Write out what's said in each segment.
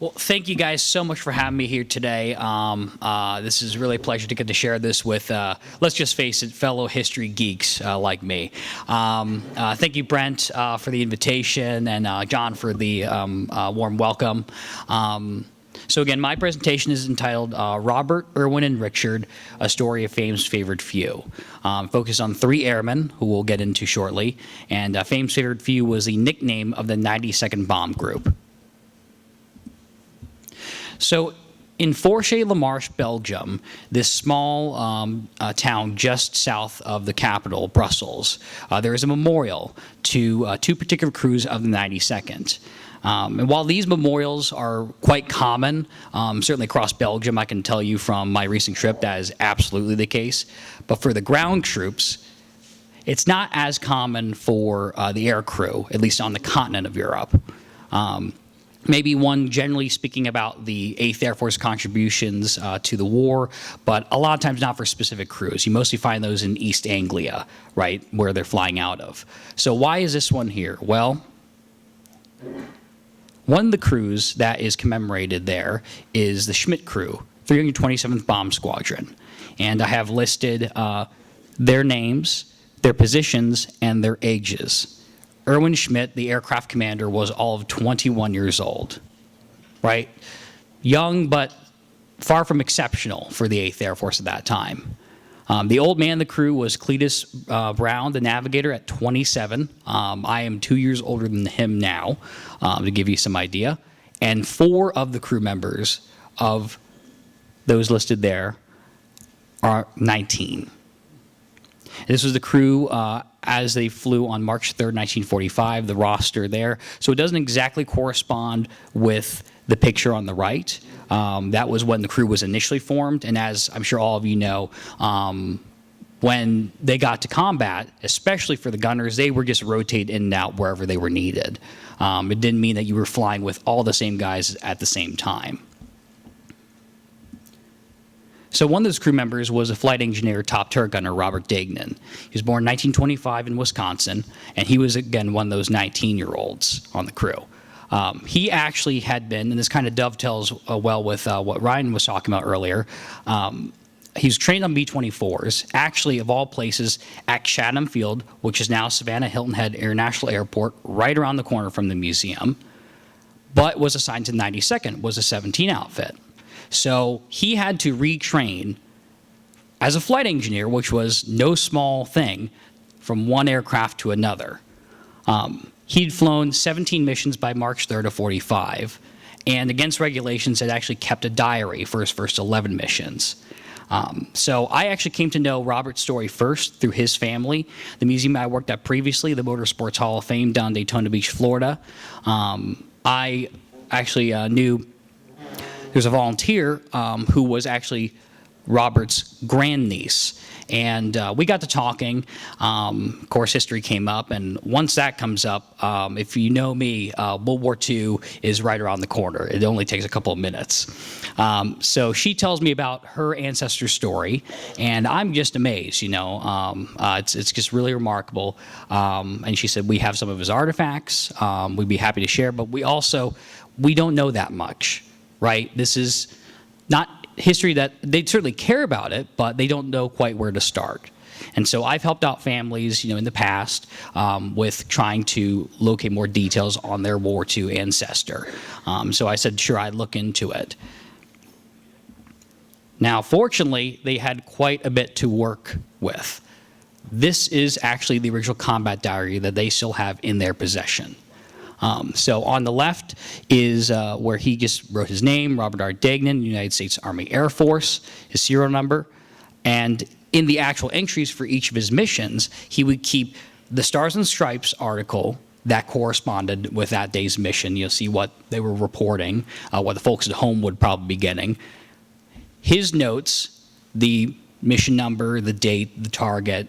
Well, thank you guys so much for having me here today. This is really a pleasure to get to share this with, let's just face it, fellow history geeks like me. Thank you, Brent, for the invitation, and John for the warm welcome. So again, my presentation is entitled Robert, Erwin, and Richard, A Story of Fame's Favored Few. Focused on 3 airmen, who we'll get into shortly, and Fame's Favored Few was the nickname of the 92nd Bomb Group. So in Forchet-le-Marche, Belgium, this small town just south of the capital, Brussels, there is a memorial to 2 particular crews of the 92nd. And while these memorials are quite common, certainly across Belgium, I can tell you from my recent trip that is absolutely the case. But for the ground troops, it's not as common for the air crew, at least on the continent of Europe. Maybe one generally speaking about the 8th Air Force contributions to the war, but a lot of times not for specific crews. You mostly find those in East Anglia, right, where they're flying out of. So why is this one here? Well, one of the crews that is commemorated there is the Schmidt crew, 327th Bomb Squadron. And I have listed their names, their positions, and their ages. Erwin Schmidt, the aircraft commander, was all of 21 years old, right? Young, but far from exceptional for the 8th Air Force at that time. The old man of the crew was Cletus Brown, the navigator, at 27. I am 2 years older than him now, to give you some idea. And 4 of the crew members of those listed there are 19. This was the crew as they flew on March 3rd, 1945, the roster there. So it doesn't exactly correspond with the picture on the right. That was when the crew was initially formed, and as I'm sure all of you know, when they got to combat, especially for the gunners, they were just rotated in and out wherever they were needed. It didn't mean that you were flying with all the same guys at the same time. So one of those crew members was a flight engineer, top turret gunner, Robert Dagnan. He was born in 1925 in Wisconsin, and he was, again, one of those 19-year-olds on the crew. He actually had been, and this kind of dovetails well with what Ryan was talking about earlier, he was trained on B-24s, actually, of all places, at Chatham Field, which is now Savannah Hilton Head International Airport, right around the corner from the museum, but was assigned to 92nd, was a 17 outfit. So he had to retrain as a flight engineer, which was no small thing, from one aircraft to another. He'd flown 17 missions by March 3rd of 45, and against regulations had actually kept a diary for his first 11 missions. So I actually came to know Robert's story first through his family. The museum I worked at previously, the Motorsports Hall of Fame down in Daytona Beach, Florida. I actually knew there's a volunteer who was actually Robert's grandniece. And we got to talking. Of course, history came up. And once that comes up, if you know me, World War II is right around the corner. It only takes a couple of minutes. So she tells me about her ancestor story. And I'm just amazed, you know. It's just really remarkable. And she said, we have some of his artifacts. We'd be happy to share. But we don't know that much, right? This is not history that they certainly care about it, but they don't know quite where to start. And so I've helped out families, you know, in the past with trying to locate more details on their World War II ancestor. So I said, sure, I'd look into it. Now, fortunately, they had quite a bit to work with. This is actually the original combat diary that they still have in their possession. So on the left is where he just wrote his name, Robert R. Dagnan, United States Army Air Force, his serial number. And in the actual entries for each of his missions, he would keep the Stars and Stripes article that corresponded with that day's mission. You'll see what they were reporting, what the folks at home would probably be getting. His notes, the mission number, the date, the target,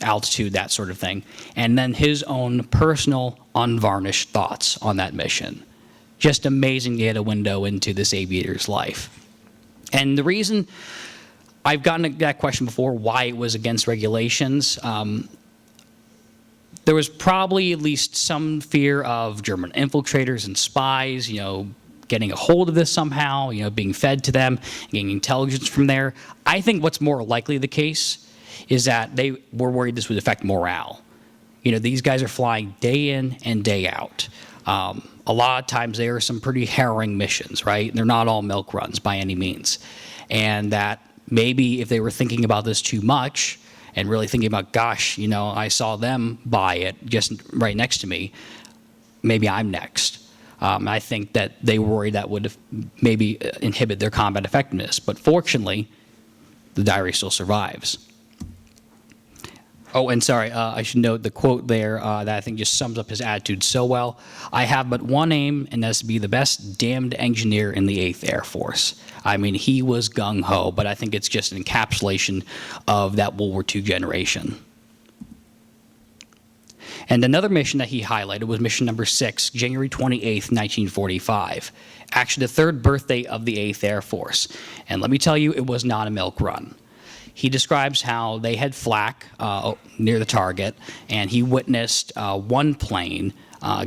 altitude, that sort of thing, and then his own personal, unvarnished thoughts on that mission. Just amazing to get a window into this aviator's life. And the reason I've gotten that question before, why it was against regulations, there was probably at least some fear of German infiltrators and spies, you know, getting a hold of this somehow, being fed to them, getting intelligence from there. I think what's more likely the case is that they were worried this would affect morale. These guys are flying day in and day out. A lot of times there are some pretty harrowing missions, right? They're not all milk runs by any means. And that maybe if they were thinking about this too much and really thinking about, gosh, I saw them buy it just right next to me, maybe I'm next. I think that they worried that would maybe inhibit their combat effectiveness. But fortunately, the diary still survives. Oh, and sorry, I should note the quote there that I think just sums up his attitude so well. "I have but one aim, and that's to be the best damned engineer in the 8th Air Force." I mean, he was gung-ho, but I think it's just an encapsulation of that World War II generation. And another mission that he highlighted was mission number 6, January 28th, 1945. Actually, the 3rd birthday of the 8th Air Force. And let me tell you, it was not a milk run. He describes how they had flak near the target, and he witnessed one plane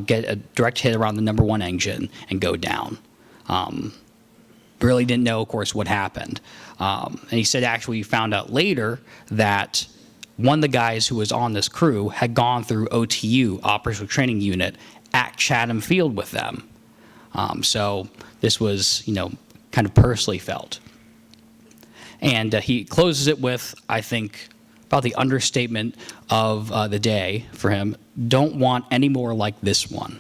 get a direct hit around the number 1 engine and go down. Really didn't know, of course, what happened. And he said actually he found out later that one of the guys who was on this crew had gone through OTU, Operational Training Unit, at Chatham Field with them. So this was, kind of personally felt. And he closes it with, I think, about the understatement of the day for him: "Don't want any more like this one."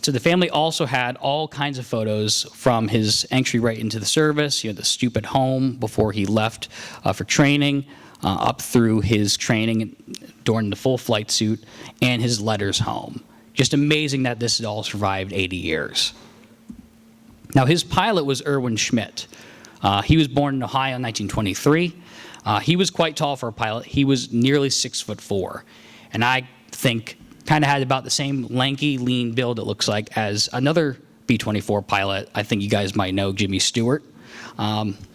So the family also had all kinds of photos from his entry right into the service, the stupid home before he left for training, up through his training during the full flight suit, and his letters home. Just amazing that this had all survived 80 years. Now, his pilot was Erwin Schmidt. He was born in Ohio in 1923. He was quite tall for a pilot. He was nearly 6'4", and I think kind of had about the same lanky, lean build, it looks like, as another B-24 pilot I think you guys might know, Jimmy Stewart.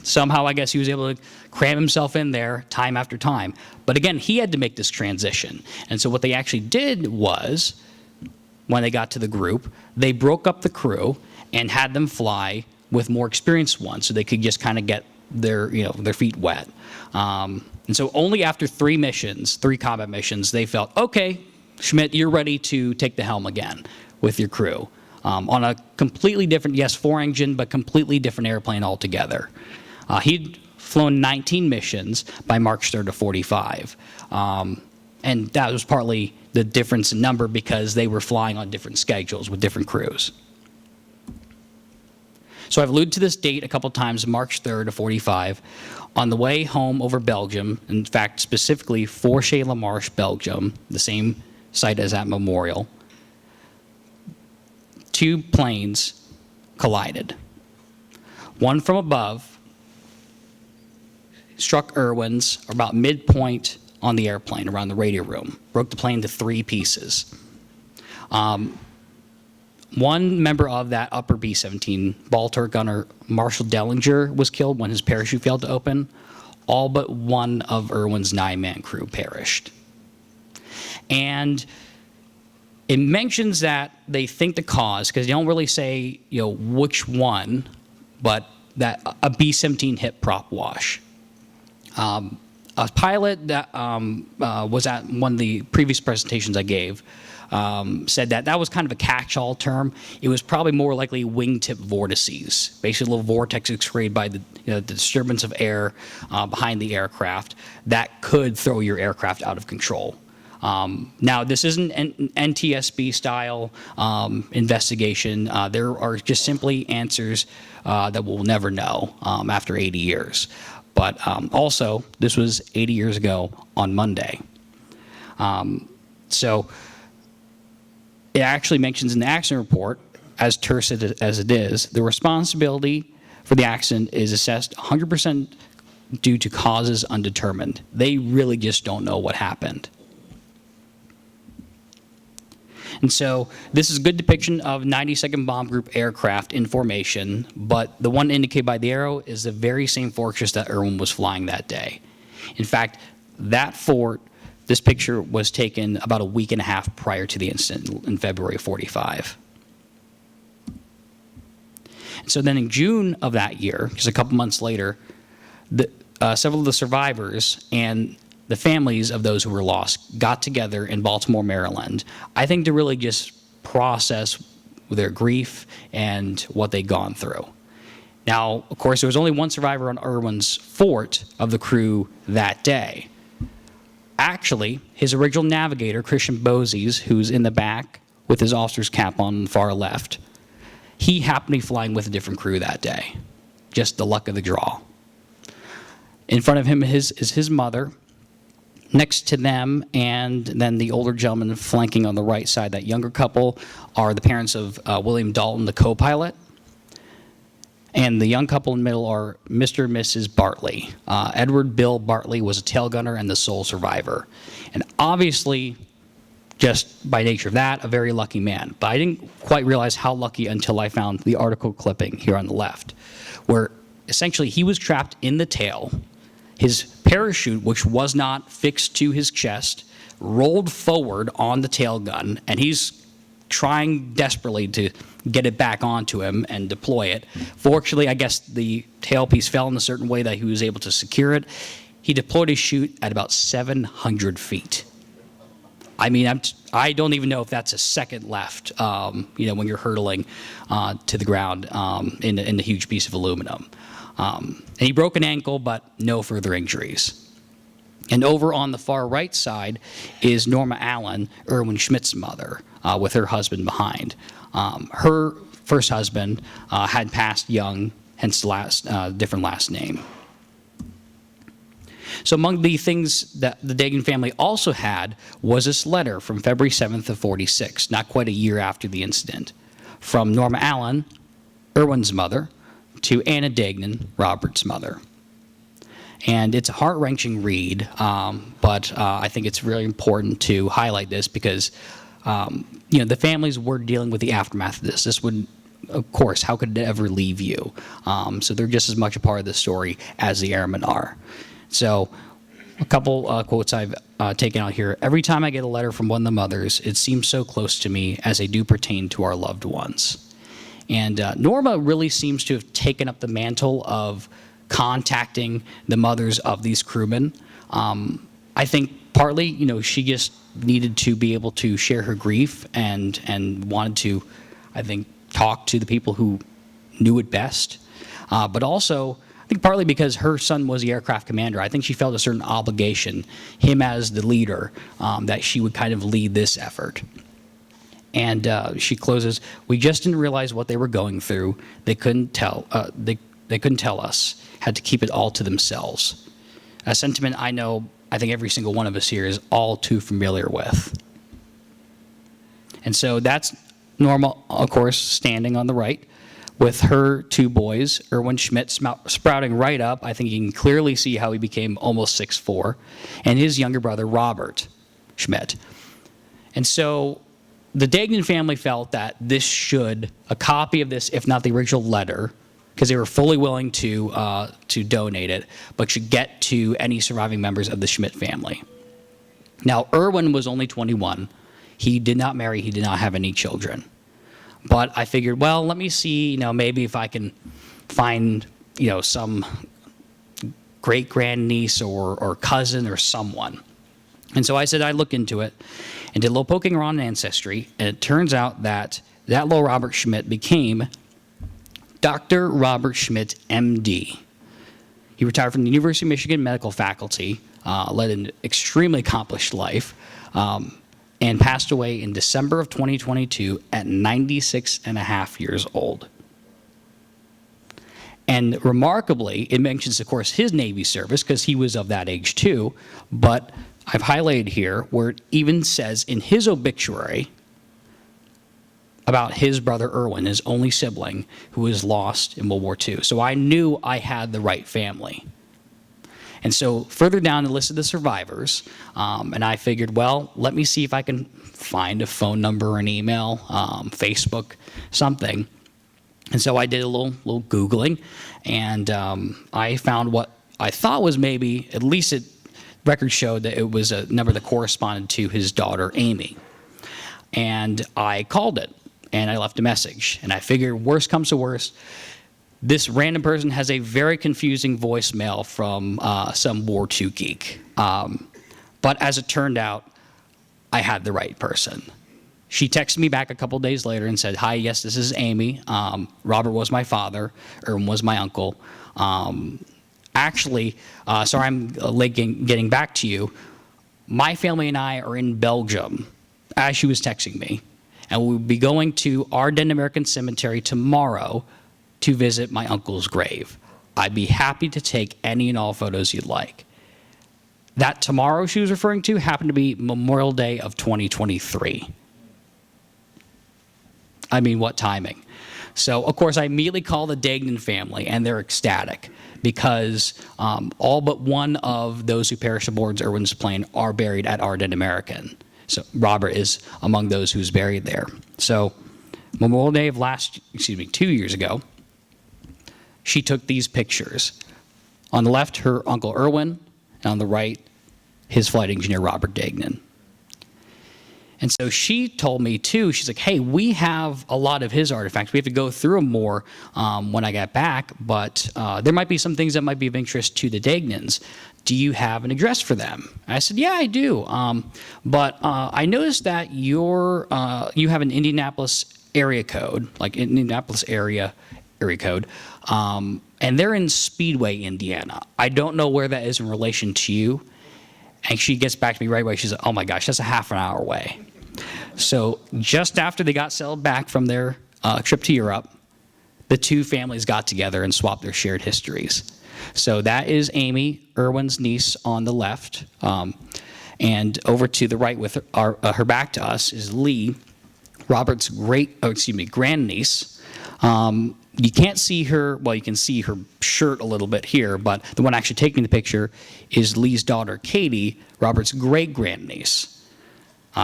Somehow, I guess he was able to cram himself in there time after time. But again, he had to make this transition. And so what they actually did was, when they got to the group, they broke up the crew and had them fly with more experienced ones, so they could just kind of get their feet wet. And so only after 3 combat missions, they felt, okay, Schmidt, you're ready to take the helm again with your crew. On a completely different, yes, 4-engine, but completely different airplane altogether. He'd flown 19 missions by March 3rd of 45. And that was partly the difference in number because they were flying on different schedules with different crews. So I've alluded to this date a couple times, March 3rd of 45. On the way home over Belgium, in fact, specifically Fourchet-la-Marche, Belgium, the same site as that memorial, 2 planes collided. One from above struck Erwin's about midpoint on the airplane, around the radio room, broke the plane into 3 pieces. One member of that upper B-17, ball turret gunner Marshall Dellinger, was killed when his parachute failed to open. All but one of Erwin's 9-man crew perished. And it mentions that they think the cause, because they don't really say which one, but that a B-17 hit prop wash. A pilot that was at one of the previous presentations I gave said that was kind of a catch-all term. It was probably more likely wingtip vortices, basically a little vortex created by the disturbance of air behind the aircraft that could throw your aircraft out of control. Now, this isn't an NTSB-style investigation. There are just simply answers that we'll never know after 80 years. But also, this was 80 years ago on Monday. So it actually mentions in the accident report, as terse as it is, the responsibility for the accident is assessed 100% due to causes undetermined. They really just don't know what happened. And so this is a good depiction of 92nd Bomb Group aircraft in formation, but the one indicated by the arrow is the very same fortress that Erwin was flying that day. In fact, that fort This picture was taken about a week and a half prior to the incident in February of 45. So then in June of that year, just a couple months later, several of the survivors and the families of those who were lost got together in Baltimore, Maryland, I think to really just process their grief and what they'd gone through. Now, of course, there was only one survivor on Erwin's fort of the crew that day. Actually, his original navigator, Christian Bozes, who's in the back with his officer's cap on the far left, he happened to be flying with a different crew that day. Just the luck of the draw. In front of him is his mother. Next to them, and then the older gentleman flanking on the right side, that younger couple, are the parents of William Dalton, the co-pilot. And the young couple in the middle are Mr. and Mrs. Bartley. Edward Bill Bartley was a tail gunner and the sole survivor. And obviously, just by nature of that, a very lucky man. But I didn't quite realize how lucky until I found the article clipping here on the left, where essentially he was trapped in the tail. His parachute, which was not fixed to his chest, rolled forward on the tail gun, and he's trying desperately to get it back onto him and deploy it. Fortunately, I guess the tailpiece fell in a certain way that he was able to secure it. He deployed his chute at about 700 feet. I mean, I don't even know if that's a second left, when you're hurtling to the ground in a huge piece of aluminum. And he broke an ankle, but no further injuries. And over on the far right side is Norma Allen, Erwin Schmidt's mother, with her husband behind. Her first husband had passed young, hence the different last name. So among the things that the Dagan family also had was this letter from February 7th of 46, not quite a year after the incident, from Norma Allen, Erwin's mother, to Anna Dagnan, Robert's mother. And it's a heart-wrenching read, but I think it's really important to highlight this because, the families were dealing with the aftermath of this. This would, of course, how could it ever leave you? So they're just as much a part of the story as the airmen are. So a couple quotes I've taken out here. Every time I get a letter from one of the mothers, it seems so close to me as they do pertain to our loved ones. And Norma really seems to have taken up the mantle of contacting the mothers of these crewmen. I think partly, she just needed to be able to share her grief and wanted to, I think, talk to the people who knew it best. But also, I think partly because her son was the aircraft commander, I think she felt a certain obligation, him as the leader, that she would kind of lead this effort. And she closes, "We just didn't realize what they were going through. They couldn't tell. They couldn't tell us. Had to keep it all to themselves." A sentiment I think every single one of us here is all too familiar with. And so that's Norma, of course, standing on the right with her two boys, Erwin Schmidt sprouting right up. I think you can clearly see how he became almost 6'4", and his younger brother, Robert Schmidt. And so the Dagnan family felt that a copy of this, if not the original letter, because they were fully willing to donate it, but should get to any surviving members of the Schmidt family. Now, Erwin was only 21. He did not marry. He did not have any children. But I figured, well, let me see, maybe if I can find, some great-grandniece or cousin or someone. And so I said I'd look into it and did a little poking around in Ancestry, and it turns out that little Robert Schmidt became Dr. Robert Schmidt, M.D. He retired from the University of Michigan medical faculty, led an extremely accomplished life, and passed away in December of 2022 at 96 and a half years old. And remarkably, it mentions, of course, his Navy service, because he was of that age too, but I've highlighted here where it even says in his obituary about his brother Erwin, his only sibling, who was lost in World War II. So I knew I had the right family. And so further down the list of the survivors, and I figured, well, let me see if I can find a phone number or an email, Facebook, something. And so I did a little Googling, and I found what I thought was maybe, at least it records showed that it was a number that corresponded to his daughter, Amy. And I called it, and I left a message. And I figured, worst comes to worst, this random person has a very confusing voicemail from some War II geek. But as it turned out, I had the right person. She texted me back a couple days later and said, "Hi, yes, this is Amy. Robert was my father. Erwin was my uncle. Actually, sorry I'm late getting back to you. My family and I are in Belgium," as she was texting me. "And we'll be going to Ardennes American Cemetery tomorrow to visit my uncle's grave. I'd be happy to take any and all photos you'd like." That tomorrow she was referring to happened to be Memorial Day of 2023. I mean, what timing? So, of course, I immediately call the Degnan family, and they're ecstatic because all but one of those who perished aboard Erwin's plane are buried at Ardennes American. So Robert is among those who's buried there. So Memorial Day of 2 years ago, she took these pictures. On the left, her uncle Erwin, and on the right, his flight engineer, Robert Degnan. And so she told me, too, she's like, "Hey, we have a lot of his artifacts. We have to go through them more when I get back, but there might be some things that might be of interest to the Degnans. Do you have an address for them?" I said, "Yeah, I do. But I noticed that you have an Indianapolis area code, like Indianapolis area code, and they're in Speedway, Indiana. I don't know where that is in relation to you." And she gets back to me right away. She's like, "Oh my gosh, that's a half an hour away." So just after they got settled back from their trip to Europe, the two families got together and swapped their shared histories. So that is Amy, Erwin's niece, on the left. And over to the right with her back to us is Lee, Robert's grandniece. You can't see her, well, you can see her shirt a little bit here, but the one actually taking the picture is Lee's daughter, Katie, Robert's great-grandniece.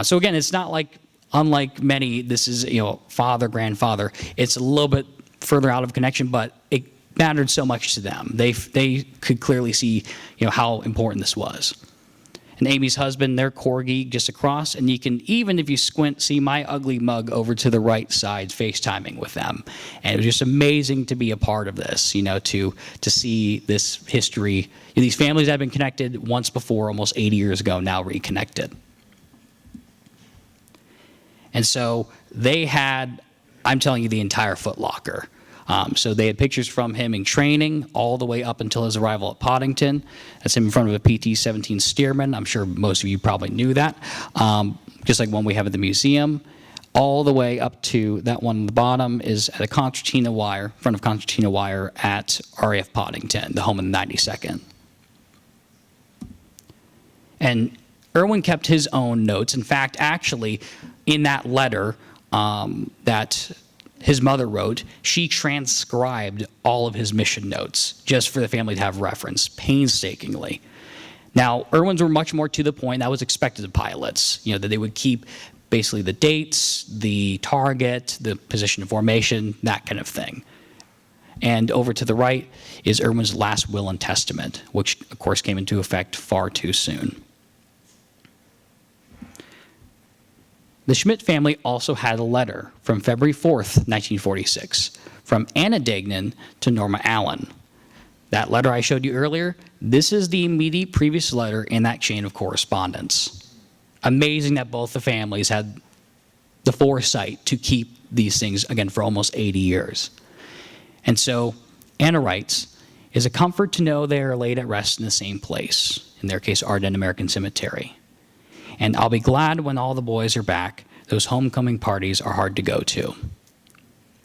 So again, it's not like, unlike many, this is, father, grandfather. It's a little bit further out of connection, but it mattered so much to them. They could clearly see, how important this was. And Amy's husband, their corgi, just across, and you can, even if you squint, see my ugly mug over to the right side FaceTiming with them. And it was just amazing to be a part of this, to see this history. These families that have been connected once before, almost 80 years ago, now reconnected. And so they had, I'm telling you, the entire Foot Locker. So they had pictures from him in training all the way up until his arrival at Poddington. That's him in front of a PT-17 Stearman. I'm sure most of you probably knew that. Just like one we have at the museum. All the way up to that one on the bottom is at a concertina wire, front of concertina wire at RAF Poddington, the home of the 92nd. And Erwin kept his own notes. In fact, actually, in that letter that his mother wrote, she transcribed all of his mission notes just for the family to have reference, painstakingly. Now, Erwin's were much more to the point. That was expected of pilots, that they would keep basically the dates, the target, the position of formation, that kind of thing. And over to the right is Erwin's last will and testament, which, of course, came into effect far too soon. The Schmidt family also had a letter from February 4th, 1946, from Anna Degnan to Norma Allen. That letter I showed you earlier, this is the immediate previous letter in that chain of correspondence. Amazing that both the families had the foresight to keep these things, again, for almost 80 years. And so Anna writes, "It's a comfort to know they are laid at rest in the same place," in their case, Ardennes American Cemetery. "And I'll be glad when all the boys are back. Those homecoming parties are hard to go to."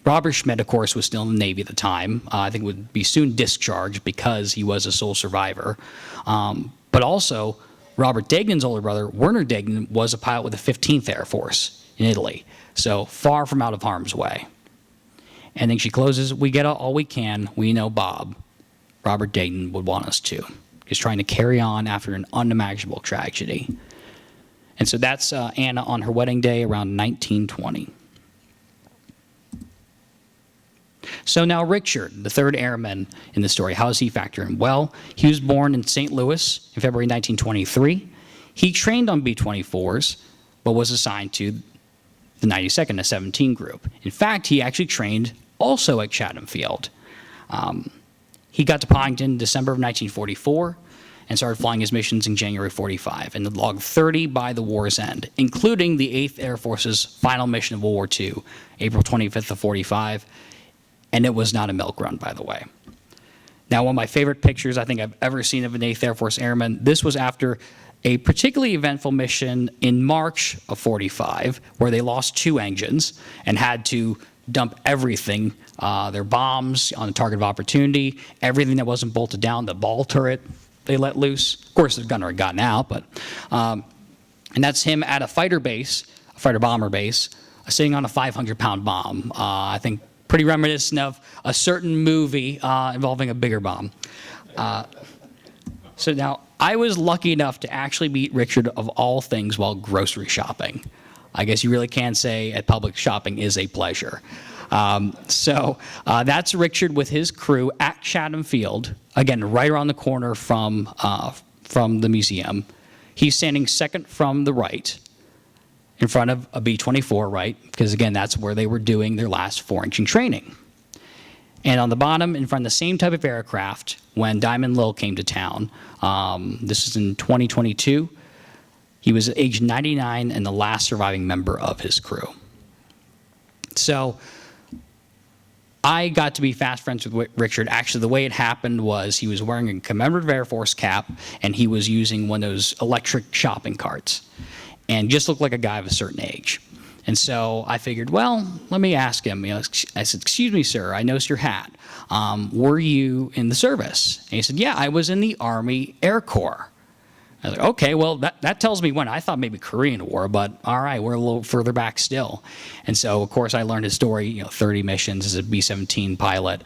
Robert Schmidt, of course, was still in the Navy at the time. I think would be soon discharged because he was a sole survivor. But also, Robert Degnan's older brother, Werner Degnan, was a pilot with the 15th Air Force in Italy. So far from out of harm's way. And then she closes, "We get all we can. We know Bob. Robert Degnan would want us to." He's trying to carry on after an unimaginable tragedy. And so that's Anna on her wedding day around 1920. So now Richard, the third airman in the story, how does he factor in? Well, he was born in St. Louis in February 1923. He trained on B-24s, but was assigned to the 92nd S-17 group. In fact, he actually trained also at Chatham Field. He got to Ponnington in December of 1944 and started flying his missions in January 45 and logged 30 by the war's end, including the 8th Air Force's final mission of World War II, April 25th of 45, and it was not a milk run, by the way. Now, one of my favorite pictures I think I've ever seen of an 8th Air Force airman, this was after a particularly eventful mission in March of 45, where they lost 2 engines and had to dump everything, their bombs on the target of opportunity, everything that wasn't bolted down, the ball turret they let loose. Of course, the gunner had gotten out, but, and that's him at a fighter base, a fighter bomber base, sitting on a 500-pound bomb. I think pretty reminiscent of a certain movie involving a bigger bomb. So now, I was lucky enough to actually meet Richard of all things while grocery shopping. I guess you really can say at public shopping is a pleasure. So that's Richard with his crew at Chatham Field, again, right around the corner from the museum. He's standing second from the right, in front of a B-24, right? Because again, that's where they were doing their last foraging training. And on the bottom, in front of the same type of aircraft, when Diamond Lil came to town, this is in 2022, he was age 99 and the last surviving member of his crew. So I got to be fast friends with Richard. Actually, the way it happened was he was wearing a commemorative Air Force cap, and he was using one of those electric shopping carts, and just looked like a guy of a certain age. And so I figured, well, let me ask him. I said, "Excuse me, sir, I noticed your hat. Were you in the service?" And he said, "Yeah, I was in the Army Air Corps." I was like, "Okay, well, that tells me when." I thought maybe Korean War, but all right, we're a little further back still. And so, of course, I learned his story, 30 missions as a B-17 pilot.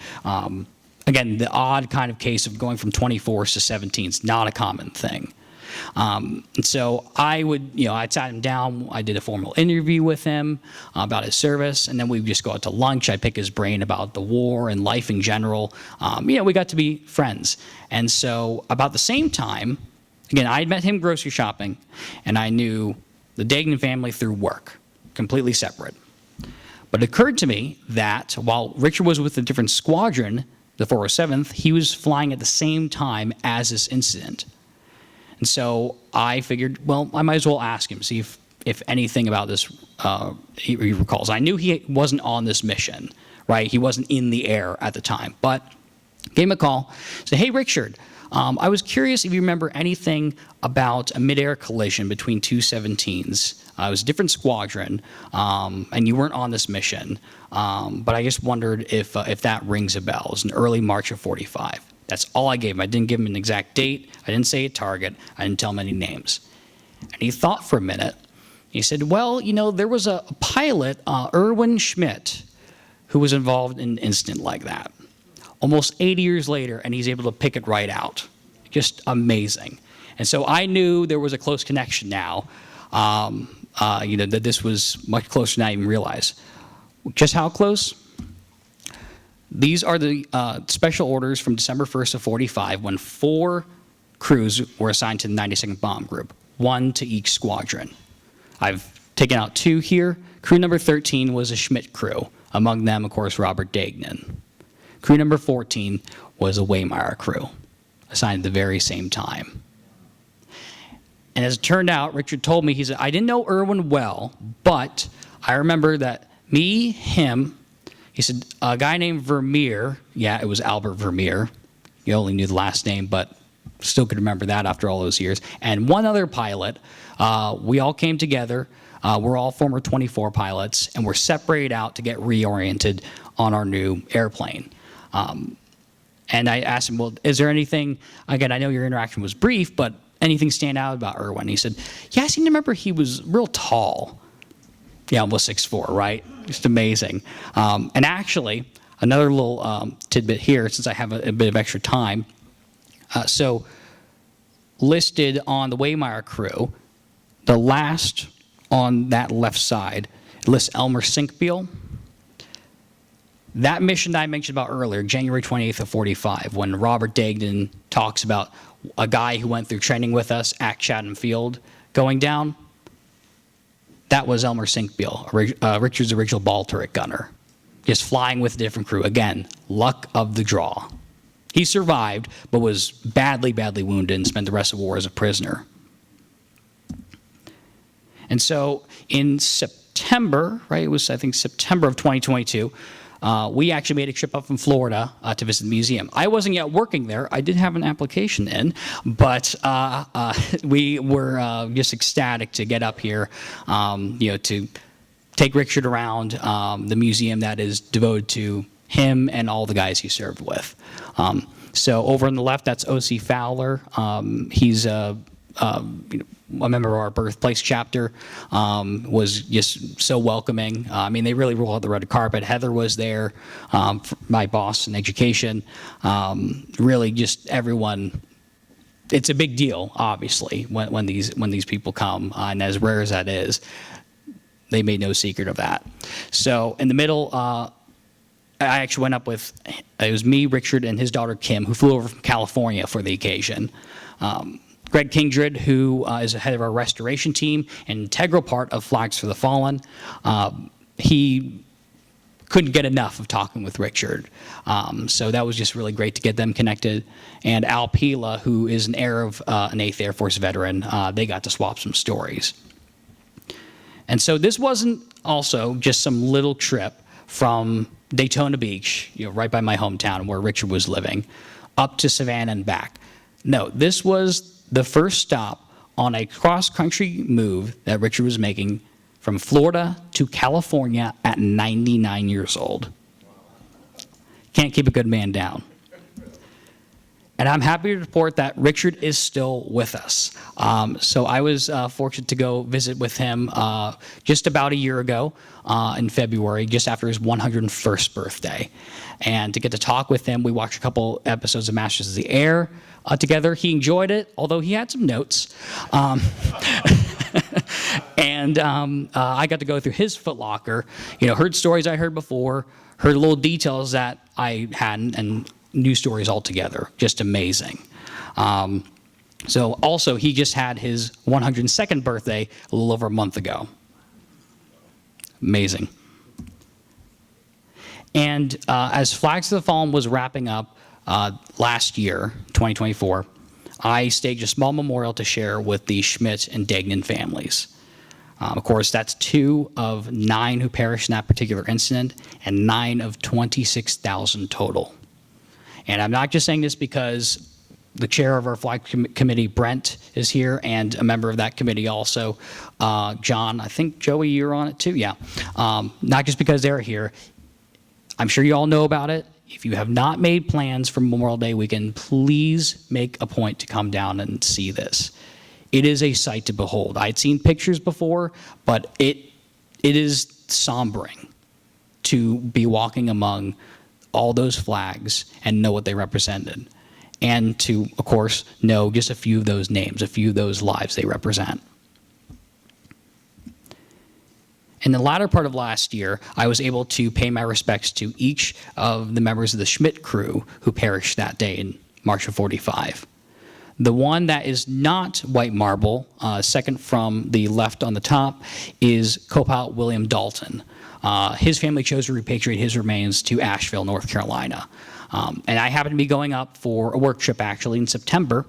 Again, the odd kind of case of going from 24s to 17s, not a common thing. And so I'd sat him down, I did a formal interview with him about his service, and then we'd just go out to lunch. I'd pick his brain about the war and life in general. We got to be friends. And so about the same time, again, I had met him grocery shopping, and I knew the Dagnan family through work, completely separate. But it occurred to me that while Richard was with a different squadron, the 407th, he was flying at the same time as this incident. And so I figured, well, I might as well ask him, see if anything about this he recalls. I knew he wasn't on this mission, right? He wasn't in the air at the time, but gave him a call, said, "Hey, Richard, I was curious if you remember anything about a mid-air collision between 2 17s. It was a different squadron, and you weren't on this mission, but I just wondered if that rings a bell." It was in early March of 45. That's all I gave him. I didn't give him an exact date. I didn't say a target. I didn't tell him any names. And he thought for a minute. He said, "Well, there was a pilot, Erwin Schmidt, who was involved in an incident like that. Almost 80 years later, and he's able to pick it right out." Just amazing. And so I knew there was a close connection now, that this was much closer than I even realized. Just how close? These are the special orders from December 1st of 45 when 4 crews were assigned to the 92nd Bomb Group, 1 to each squadron. I've taken out 2 here. Crew number 13 was a Schmidt crew, among them, of course, Robert Dagnan. Crew number 14 was a WWII crew, assigned at the very same time. And as it turned out, Richard told me, he said, "I didn't know Erwin well, but I remember that me, him," he said, "a guy named Vermeer," yeah, it was Albert Vermeer. You only knew the last name, but still could remember that after all those years. "And one other pilot, we all came together. We're all former 24 pilots, and we're separated out to get reoriented on our new airplane." And I asked him, "Well, is there anything," again, I know your interaction was brief, but anything stand out about Erwin? He said, "Yeah, I seem to remember he was real tall." Yeah, almost 6'4", right? Just amazing. And actually, another little tidbit here, since I have a bit of extra time. So listed on the WWII crew, the last on that left side, lists Elmer Sinkbeil. That mission that I mentioned about earlier, January 28th of 45, when Robert Dagnan talks about a guy who went through training with us at Chatham Field going down, that was Elmer Sinkbeal, Richard's original ball turret gunner, just flying with a different crew. Again, luck of the draw. He survived, but was badly, badly wounded and spent the rest of the war as a prisoner. And so in September, right, it was, I think, September of 2022, we actually made a trip up from Florida to visit the museum. I wasn't yet working there. I did have an application in, but we were just ecstatic to get up here, to take Richard around the museum that is devoted to him and all the guys he served with. So over on the left, that's O.C. Fowler. He's a member of our birthplace chapter, was just so welcoming. I mean, they really rolled out the red carpet. Heather was there, my boss in education. Really, just everyone. It's a big deal, obviously, when these people come, and as rare as that is, they made no secret of that. So in the middle, I actually went up with, it was me, Richard, and his daughter Kim, who flew over from California for the occasion. Greg Kindred, who is the head of our restoration team, an integral part of Flags for the Fallen. He couldn't get enough of talking with Richard. So that was just really great to get them connected. And Al Pila, who is an heir of an 8th Air Force veteran, they got to swap some stories. And so this wasn't also just some little trip from Daytona Beach, right by my hometown where Richard was living, up to Savannah and back. No, this was the first stop on a cross-country move that Richard was making from Florida to California at 99 years old. Can't keep a good man down. And I'm happy to report that Richard is still with us. So I was fortunate to go visit with him just about a year ago in February, just after his 101st birthday. And to get to talk with him, we watched a couple episodes of Masters of the Air together. He enjoyed it, although he had some notes. And I got to go through his footlocker, heard stories I heard before, heard little details that I hadn't, and new stories altogether. Just amazing. So also, he just had his 102nd birthday a little over a month ago. Amazing. And as Flags of the Fallen was wrapping up last year, 2024, I staged a small memorial to share with the Schmidt and Dagnan families. Of course, that's 2 of 9 who perished in that particular incident, and 9 of 26,000 total. And I'm not just saying this because the chair of our flag committee, Brent, is here, and a member of that committee also, John. I think, Joey, you're on it too? Yeah. Not just because they're here. I'm sure you all know about it. If you have not made plans for Memorial Day weekend, please make a point to come down and see this. It is a sight to behold. I'd seen pictures before, but it is sombering to be walking among all those flags and know what they represented, and to, of course, know just a few of those names, a few of those lives they represent. In the latter part of last year, I was able to pay my respects to each of the members of the Schmidt crew who perished that day in March of 45. The one that is not white marble, second from the left on the top, is co-pilot William Dalton. His family chose to repatriate his remains to Asheville, North Carolina. And I happened to be going up for a work trip, actually, in September,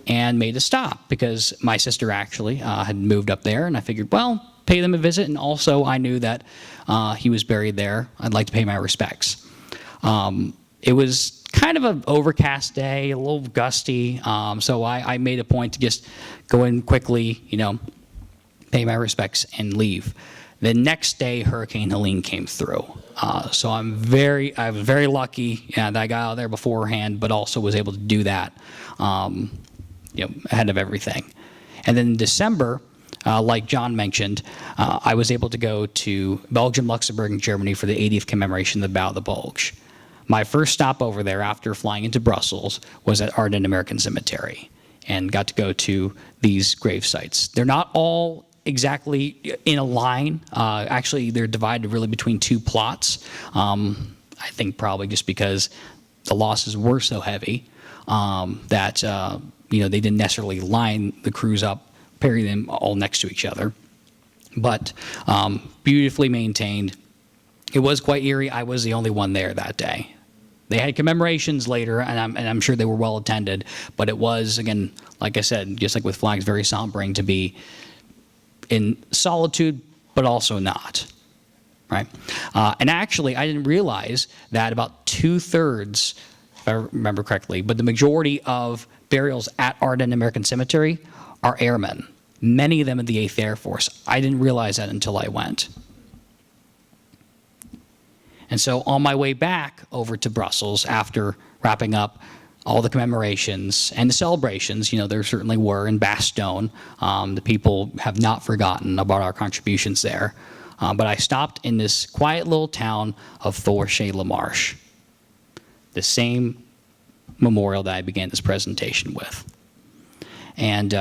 and made a stop because my sister actually had moved up there, and I figured, well, pay them a visit, and also I knew that he was buried there. I'd like to pay my respects. It was kind of an overcast day, a little gusty, so I made a point to just go in quickly, pay my respects, and leave. The next day, Hurricane Helene came through. So I was very lucky that I got out there beforehand, but also was able to do that ahead of everything. And then in December, like John mentioned, I was able to go to Belgium, Luxembourg, and Germany for the 80th commemoration of the Battle of the Bulge. My first stop over there after flying into Brussels was at Ardennes American Cemetery, and got to go to these grave sites. They're not all exactly in a line. Actually, they're divided really between 2 plots. I think probably just because the losses were so heavy that they didn't necessarily line the crews up, bury them all next to each other. But beautifully maintained. It was quite eerie. I was the only one there that day. They had commemorations later, and I'm sure they were well attended. But it was, again, like I said, just like with flags, very sombering to be in solitude, but also not. Right? And actually, I didn't realize that about 2/3, if I remember correctly, but the majority of burials at Ardennes American Cemetery are airmen. Many of them in the 8th Air Force. I didn't realize that until I went. And so on my way back over to Brussels, after wrapping up all the commemorations and the celebrations, there certainly were in Bastogne. The people have not forgotten about our contributions there. But I stopped in this quiet little town of Thorchay-le-Marche, the same memorial that I began this presentation with. And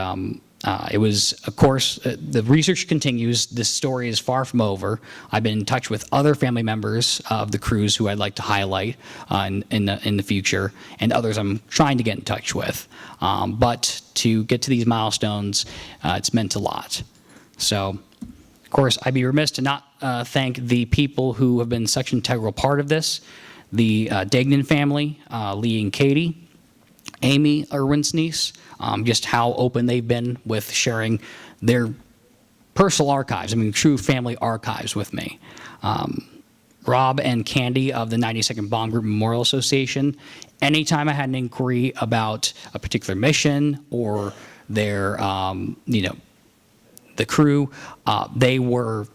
it was, of course, the research continues. This story is far from over. I've been in touch with other family members of the crews who I'd like to highlight in the future, and others I'm trying to get in touch with. But to get to these milestones, it's meant a lot. So, of course, I'd be remiss to not thank the people who have been such an integral part of this. The Degnan family, Lee and Katie, Amy, Erwin's niece, just how open they've been with sharing their personal archives, true family archives with me. Rob and Candy of the 92nd Bomb Group Memorial Association, anytime I had an inquiry about a particular mission or their, the crew, they were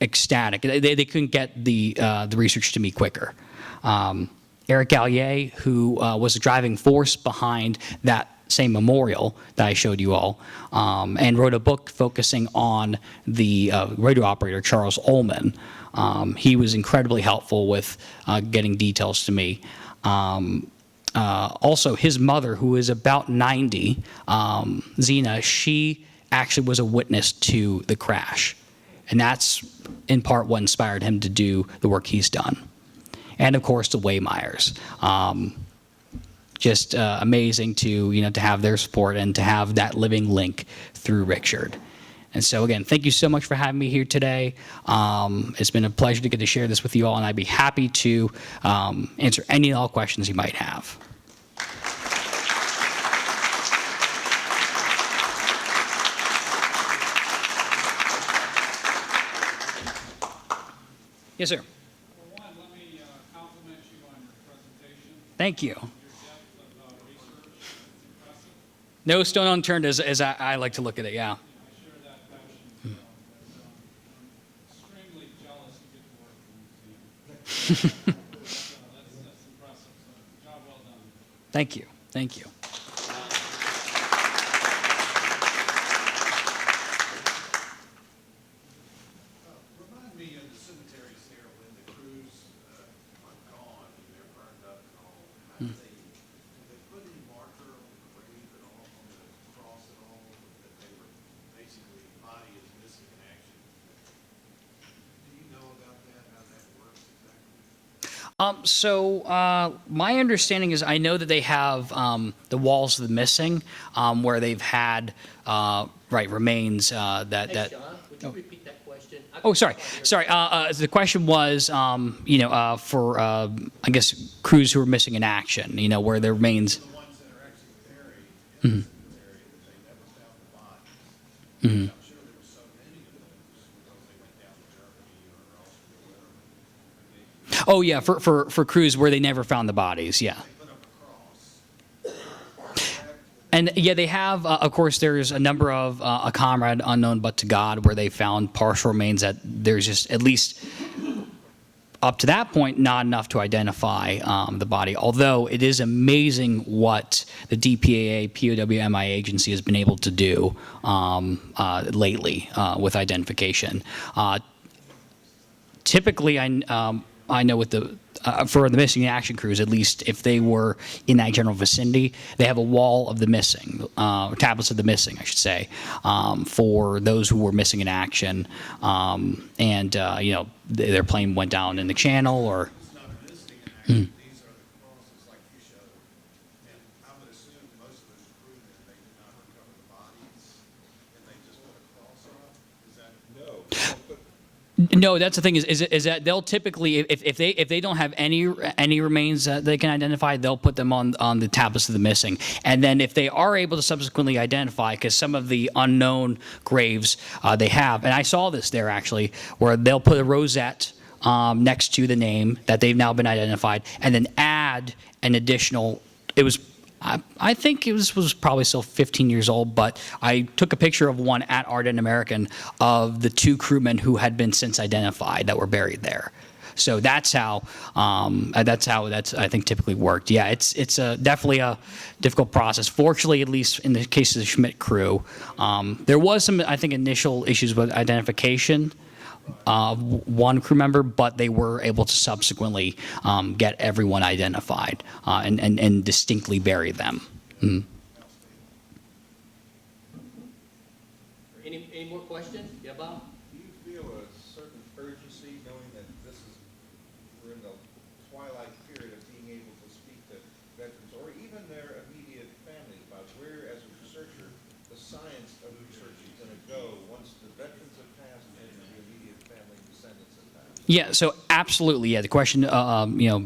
ecstatic. They couldn't get the research to me quicker. Eric Gallier, who was the driving force behind that same memorial that I showed you all, and wrote a book focusing on the radio operator, Charles Ullman. He was incredibly helpful with getting details to me. Also, his mother, who is about 90, Zena, she actually was a witness to the crash. And that's, in part, what inspired him to do the work he's done. And of course the Waymeyers. Just amazing to to have their support and to have that living link through Richard. And so again, thank you so much for having me here today. It's been a pleasure to get to share this with you all, and I'd be happy to answer any and all questions you might have. Yes, sir. Thank you. No stone unturned, as I like to look at it, yeah. I share that passion. Extremely jealous to get to work in the museum. That's impressive. So, job well done. Thank you. Thank you. Remind me of the cemeteries here when the crews are gone and they're burned up and all. How do they put any marker on the grave at all, on the cross at all, that they were basically body is missing in action? Do you know about that, how that works exactly? My understanding is I know that they have the walls of the missing, where they've had remains that. Hey, John, would you repeat that question? Oh, sorry. The question was, for I guess crews who are missing in action, where their remains. The ones that are actually buried in the cemetery that they never found the bodies. I'm sure there were so many of those because they went down to Germany or Austria or whatever. Oh yeah, for crews where they never found the bodies. Yeah. They put up a cross. And yeah, they have, of course, there's a number of a comrade unknown but to God where they found partial remains that there's just at least up to that point not enough to identify the body. Although it is amazing what the DPAA POWMI agency has been able to do lately with identification. Typically, I know with the for the missing action crews, at least if they were in that general vicinity, they have a wall of the missing, tablets of the missing, I should say, for those who were missing in action, and their plane went down in the channel or. these are the crosses like you showed. And I would assume most of those crewmen, they did not recover the bodies, and they just put a cross on. Is that? No, that's the thing is that they'll typically, if they don't have any remains that they can identify, they'll put them on the tablets of the missing. And then if they are able to subsequently identify, because some of the unknown graves they have, and I saw this there actually, where they'll put a rosette next to the name that they've now been identified, and then add an additional. It was. I think it was probably still 15 years old, but I took a picture of one at Ardent American of the 2 crewmen who had been since identified that were buried there. So that's how that's I think typically worked. Yeah, it's definitely a difficult process. Fortunately, at least in the case of the Schmidt crew, there was some I think initial issues with identification of one crew member, but they were able to subsequently get everyone identified and distinctly bury them. Any more questions? Yeah, Bob? Do you feel a certain urgency knowing that we're in the twilight period of being able to speak to veterans or even their immediate families about where, as a researcher, the science of research is going to go once the veterans have passed and the immediate family descendants have passed? Yeah, so absolutely, yeah. The question,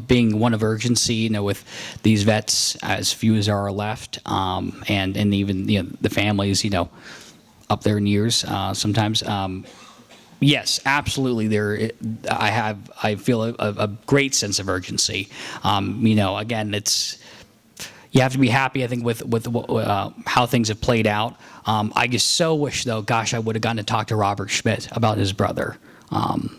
being one of urgency, with these vets, as few as there are left, and even the families, up there in years sometimes. Yes, absolutely. I feel a great sense of urgency. Again, you have to be happy, I think, with how things have played out. I just so wish, though, gosh, I would have gotten to talk to Robert Schmidt about his brother.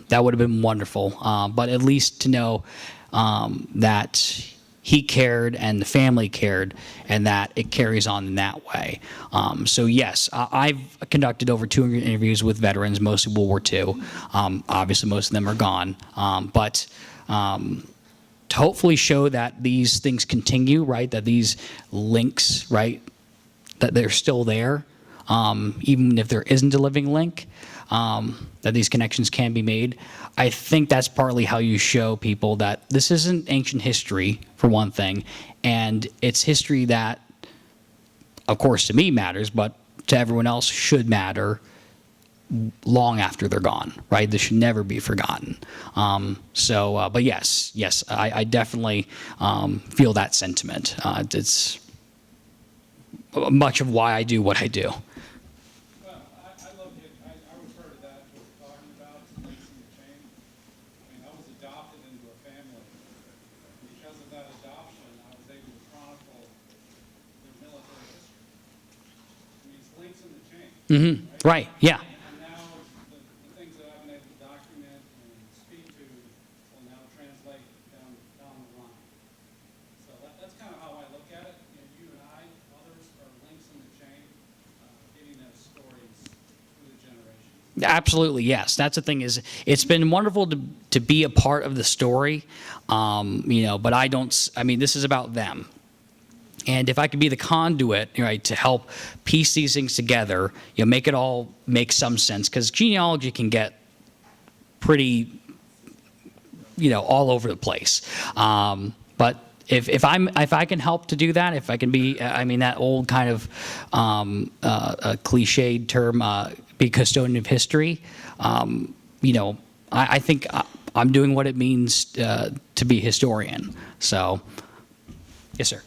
That would have been wonderful. But at least to know that he cared and the family cared, and that it carries on in that way. So yes, I've conducted over 200 interviews with veterans, mostly World War II. Obviously, most of them are gone. But to hopefully show that these things continue, right? That these links, right? That they're still there, even if there isn't a living link. That these connections can be made. I think that's partly how you show people that this isn't ancient history, for one thing, and it's history that, of course, to me matters, but to everyone else should matter long after they're gone, right? This should never be forgotten. But yes, I definitely feel that sentiment. It's much of why I do what I do. Right, yeah. And now the things that I've been able to document and speak to will now translate down the line. So that's kind of how I look at it. You and I, others, are links in the chain, getting those stories through the generations. Absolutely, yes. That's the thing is, it's been wonderful to be a part of the story, but this is about them. And if I could be the conduit, right, to help piece these things together, make it all make some sense, because genealogy can get pretty, all over the place. But if I can help to do that, if I can be, that old kind of cliched term, be custodian of history, I think I'm doing what it means to be a historian. So, yes, sir.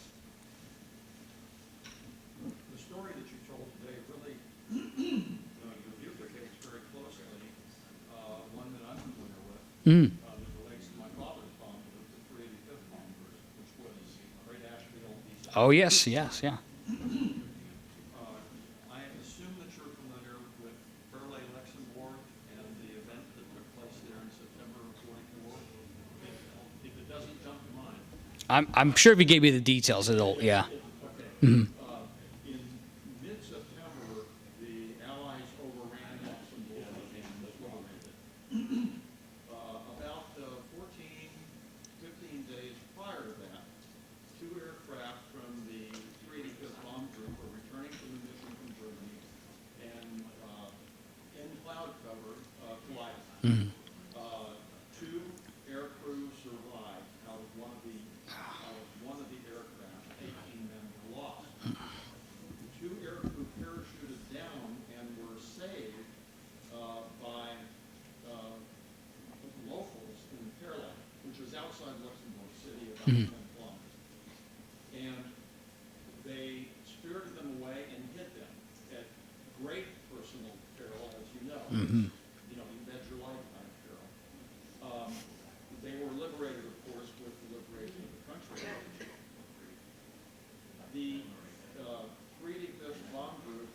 That relates to my father's bomb, the 385th bombers, which was Great Asheville. Oh, yes, yeah. I assume that you're familiar with Burleigh Luxembourg and the event that took place there in September of '44. If it doesn't jump to mind. I'm sure if you gave me the details, yeah. Okay. In mid-September, the Allies overran Luxembourg and liberated it. About 15 days prior to that, 2 aircraft from the 385th Bomb Group were returning from the mission from Germany and in cloud cover collided. 2 air crews survived out of one of the about 10 kilometers. And they spirited them away and hid them at great personal peril, as you know. You know, you bet your life on peril. They were liberated, of course, with the liberation of the country. The 385th Bomb Group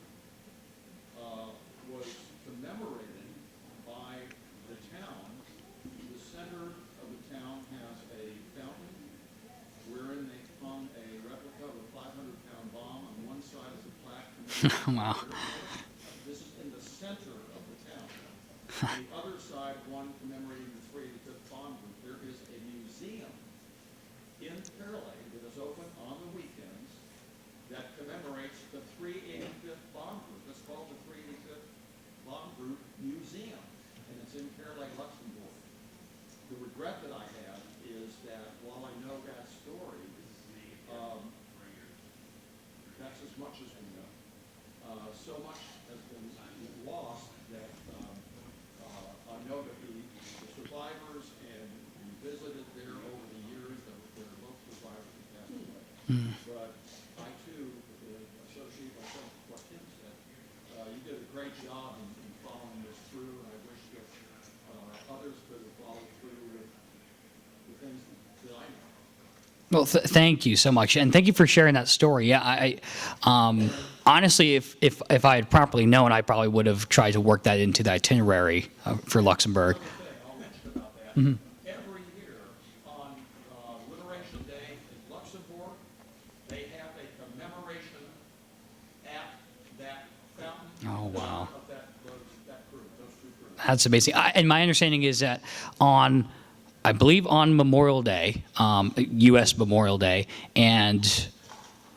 was commemorated by the town. The center of the town has a fountain wherein they hung a replica of a 500-pound bomb. On one side is a plaque commemorating Wow. this is in the center of the town. The other side, one commemorating the 385th Bomb Group, there is a museum in Fairlake that is open on the weekends that commemorates the 385th Bomb Group. It's called the 385th Bomb Group Museum, and it's in Fairlake, Luxembourg. The regret that I have is that while I know that story, that's as much as we know. So much has been lost that I know that the survivors, and we visited there over the years, there are both survivors who passed away. But I too associate myself with what Tim said. You did a great job in following this through, and I wish that others could have followed through with the things that I know. Well, thank you so much, and thank you for sharing that story. Yeah, honestly, if I had properly known, I probably would have tried to work that into the itinerary for Luxembourg. I'll mention about that. Every year on Liberation Day in Luxembourg, they have a commemoration at that fountain. Oh, wow. Of that group, those two groups. That's amazing. And my understanding is that I believe on Memorial Day, U.S. Memorial Day, and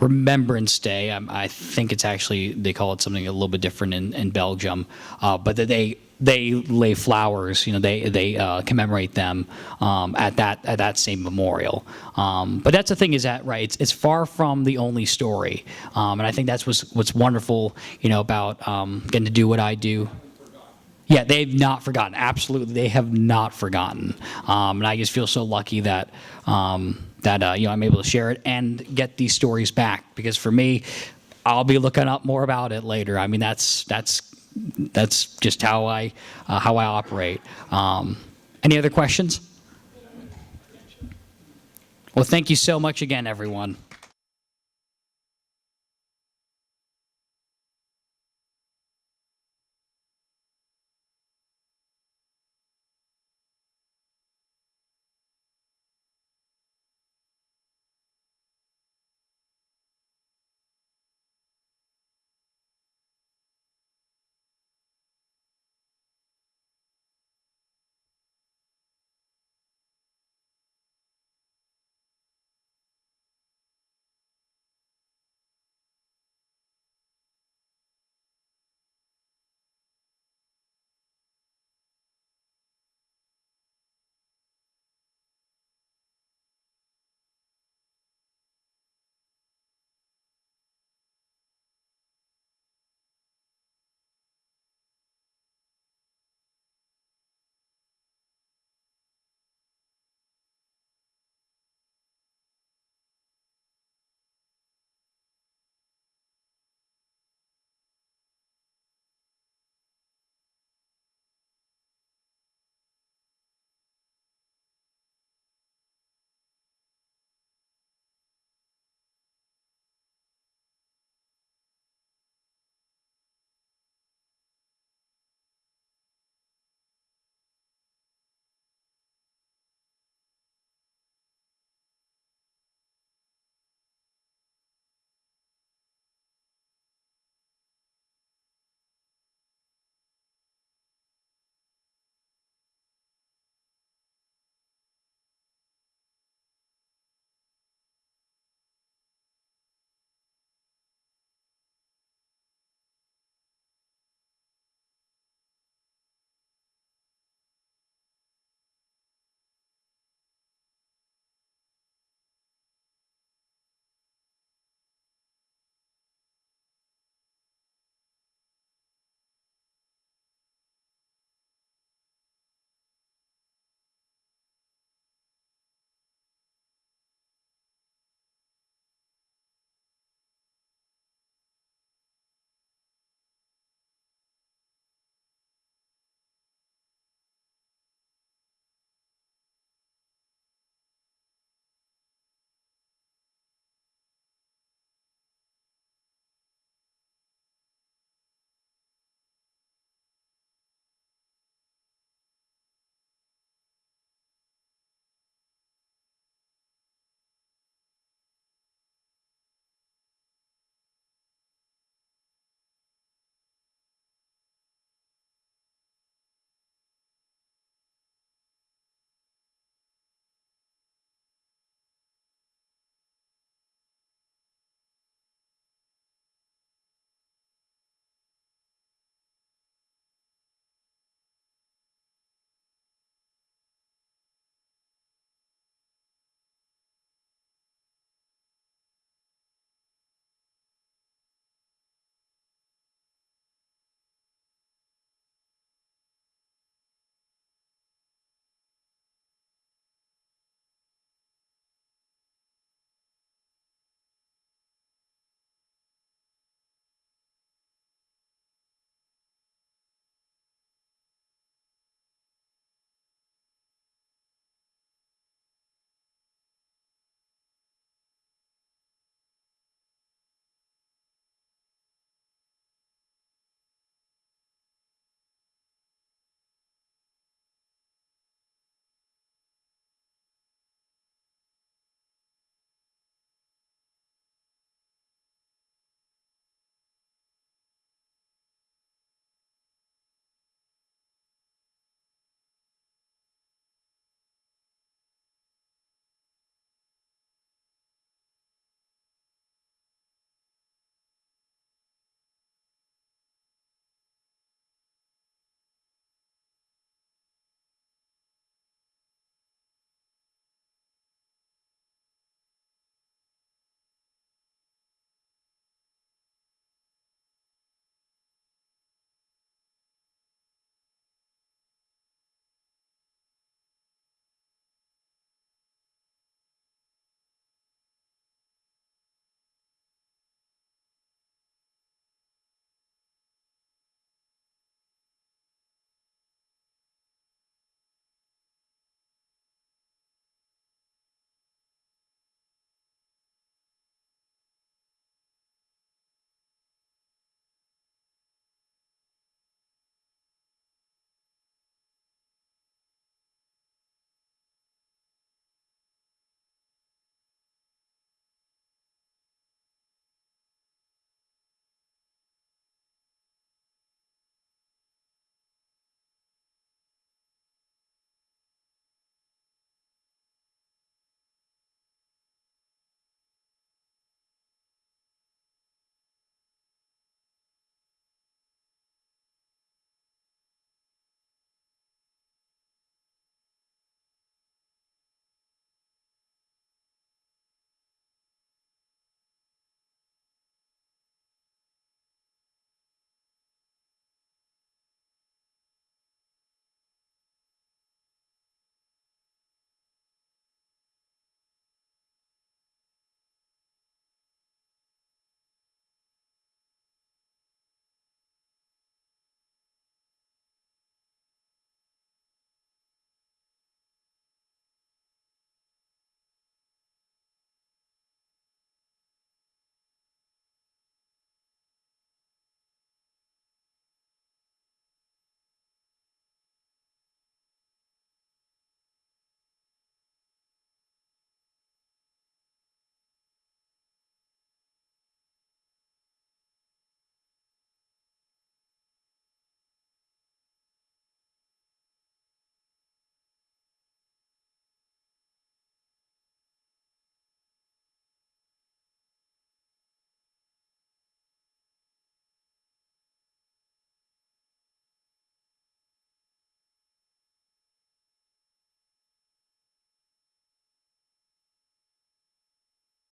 Remembrance Day, I think it's actually, they call it something a little bit different in Belgium, but that they lay flowers, they commemorate them at that same memorial. But that's the thing is that, right, it's far from the only story. And I think that's what's wonderful, about getting to do what I do. Yeah, they've not forgotten. Absolutely, they have not forgotten. And I just feel so lucky that I'm able to share it and get these stories back. Because for me, I'll be looking up more about it later. I mean, that's just how I operate. Any other questions? Well, thank you so much again, everyone.